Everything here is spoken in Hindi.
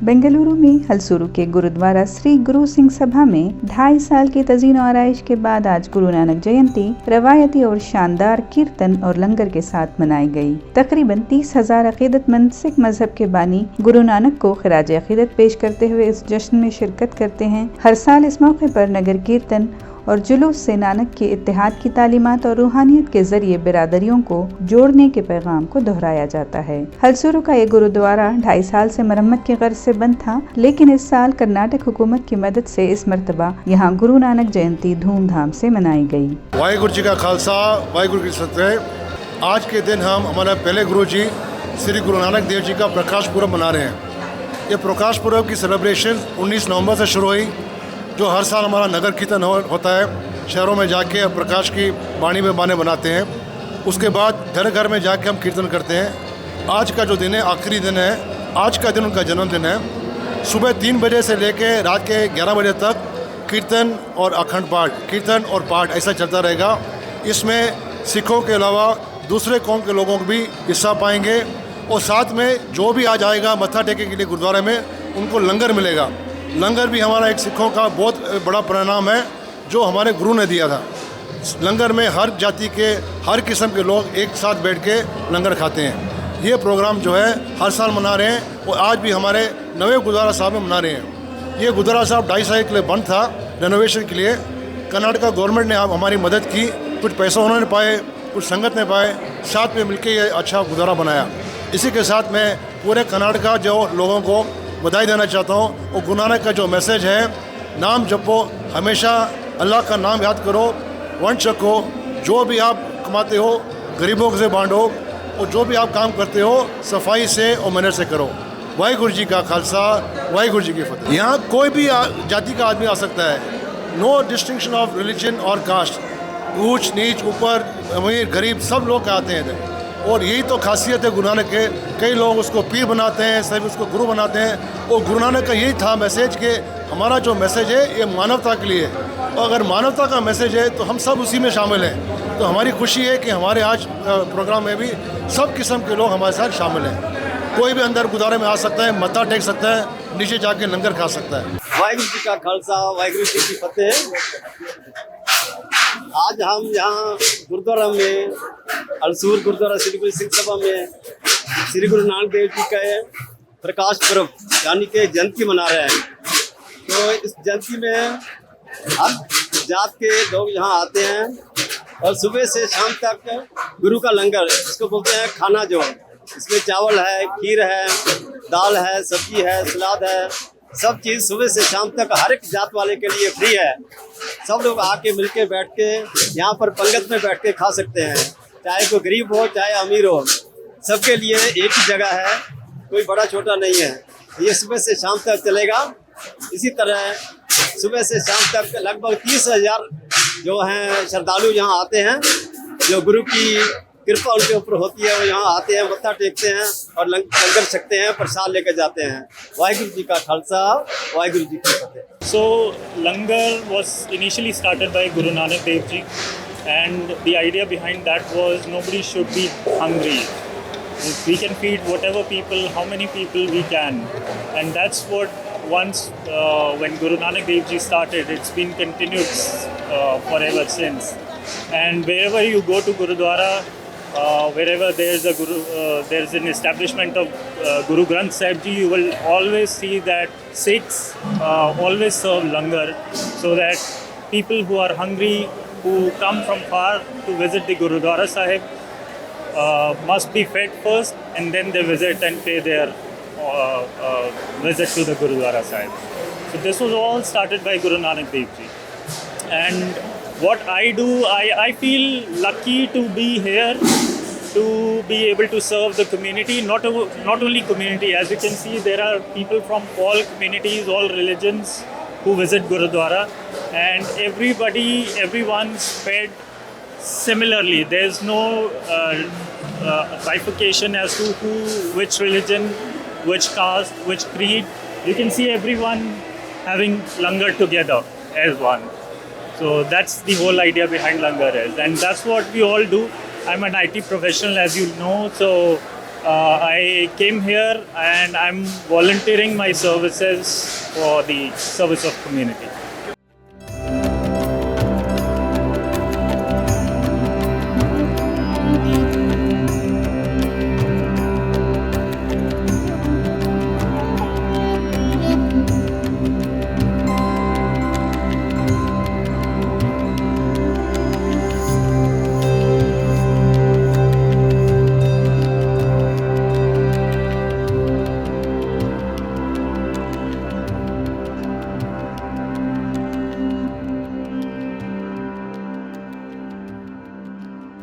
बेंगलुरु में हलसूरू के गुरुद्वारा श्री गुरु सिंह सभा में 2.5 साल की तज़ीन और आराइश के बाद आज गुरु नानक जयंती रवायती और शानदार कीर्तन और लंगर के साथ मनाई गई। तकरीबन 30,000 अकीदतमंद सिख मजहब के बानी गुरु नानक को खिराज अकीदत पेश करते हुए इस जश्न में शिरकत करते हैं। हर साल इस मौके पर नगर कीर्तन और जुलूस से नानक के इत्तेहाद की तालीमात और रूहानियत के जरिए बिरादरियों को जोड़ने के पैगाम को दोहराया जाता है। हलसूरू का ये गुरुद्वारा 2.5 साल से मरम्मत की गर्ज से बंद था, लेकिन इस साल कर्नाटक हुकूमत की मदद से इस मरतबा यहाँ गुरु नानक जयंती धूमधाम से मनाई गई। वाहिगुरु जी का खालसा, वाहिगुरु की फतेह। आज के दिन हम हमारे पहले गुरु जी श्री गुरु नानक देव जी का प्रकाश पुरब मना रहे हैं। ये प्रकाश पुरब की सेलिब्रेशन 19 नवंबर से शुरू हुई, जो हर साल हमारा नगर कीर्तन होता है। शहरों में जाके प्रकाश की बाणी में बाने बनाते हैं। उसके बाद घर घर में जाके हम कीर्तन करते हैं। आज का जो दिन है आखिरी दिन है। आज का दिन उनका जन्मदिन है। सुबह 3 बजे से लेके रात के 11 बजे तक कीर्तन और अखंड पाठ, कीर्तन और पाठ ऐसा चलता रहेगा। इसमें सिखों के अलावा दूसरे कौम के लोगों को भी हिस्सा पाएंगे और साथ में जो भी आ जाएगा मत्था टेके के लिए गुरुद्वारे में, उनको लंगर मिलेगा। लंगर भी हमारा एक सिखों का बहुत बड़ा परिणाम है जो हमारे गुरु ने दिया था। लंगर में हर जाति के हर किस्म के लोग एक साथ बैठ के लंगर खाते हैं। ये प्रोग्राम जो है हर साल मना रहे हैं और आज भी हमारे नवे गुरुद्वारा साहब में मना रहे हैं। ये गुरुद्वारा साहब 2.5 साल के लिए बंद था रेनोवेशन के लिए। कर्नाटक गवर्नमेंट ने हमारी मदद की, कुछ पैसा उन्होंने पाए, कुछ संगत ने पाए, साथ में मिलकर ये अच्छा गुरुद्वारा बनाया। इसी के साथ मैं पूरे कर्नाटक जो लोगों को बधाई देना चाहता हूँ। और गुरु नानक का जो मैसेज है, नाम जपो, हमेशा अल्लाह का नाम याद करो, वंश रखो, जो भी आप कमाते हो गरीबों से बांटो और जो भी आप काम करते हो सफाई से और मेहनत से करो। वाहिगुरु जी का खालसा, वाहिगुरु जी की फतेह। यहाँ कोई भी जाति का आदमी आ सकता है। नो डिस्टिंक्शन ऑफ रिलीजन और कास्ट, ऊंच नीच, ऊपर अमीर गरीब सब लोग आते हैं इधर। और यही तो खासियत है गुरु नानक के। कई लोग उसको पीर बनाते हैं, सभी उसको गुरु बनाते हैं। और गुरु नानक का यही था मैसेज कि हमारा जो मैसेज है ये मानवता के लिए है। और अगर मानवता का मैसेज है तो हम सब उसी में शामिल हैं। तो हमारी खुशी है कि हमारे आज प्रोग्राम में भी सब किस्म के लोग हमारे साथ शामिल हैं। कोई भी अंदर गुरुद्वारे में आ सकता है, मत्था टेक सकता है, नीचे जाके लंगर खा सकता है। वाहिगुरु जी का खालसा, वाहिगुरु जी की फतेह। आज हम यहाँ गुरुद्वारा में हलसूर गुरुद्वारा श्री गुरु सिंह सभा में श्री गुरु नानक देव जी का प्रकाश पर्व यानी कि जयंती मना रहे हैं। तो इस जयंती में हर जात के लोग यहाँ आते हैं और सुबह से शाम तक गुरु का लंगर, इसको बोलते हैं खाना, जो इसमें चावल है, खीर है, दाल है, सब्जी है, सलाद है, सब चीज़ सुबह से शाम तक हर एक जात वाले के लिए फ्री है। सब लोग आके मिलके बैठ के यहाँ पर पंगत में बैठ के खा सकते हैं, चाहे कोई गरीब हो चाहे अमीर हो, सबके लिए एक ही जगह है, कोई बड़ा छोटा नहीं है। ये सुबह से शाम तक चलेगा। इसी तरह सुबह से शाम तक लगभग 30,000 जो हैं श्रद्धालु यहाँ आते हैं, जो गुरु की कृपा उनके ऊपर होती है। वो यहाँ आते हैं, मत्था टेकते हैं और लंगर छकते हैं, प्रसाद लेकर जाते हैं। वाहिगुरु जी का खालसा, वाहिगुरु जी की फतेह। So langar was initially started by Guru Nanak Dev Ji, and the idea behind that was nobody should be hungry. We can feed whatever people, how many people we can, and that's what once when Guru Nanak Dev Ji started, it's been continued forever since. And wherever you go to Gurudwara, wherever there's a Guru, there's an establishment of Guru Granth Sahib Ji, you will always see that Sikhs always serve langar, so that people who are hungry, who come from far to visit the Gurudwara Sahib, must be fed first, and then they visit and pay their visit to the Gurudwara Sahib. So this was all started by Guru Nanak Dev Ji. And what I do, I feel lucky to be here, to be able to serve the community, not only community. As you can see, there are people from all communities, all religions who visit Gurudwara, and everyone's fed similarly. There's no bifurcation as to which religion, which caste, which creed. You can see everyone having langar together as one. So that's the whole idea behind langar is, and that's what we all do. I'm an IT professional, as you know, so I came here and I'm volunteering my services for the service of community.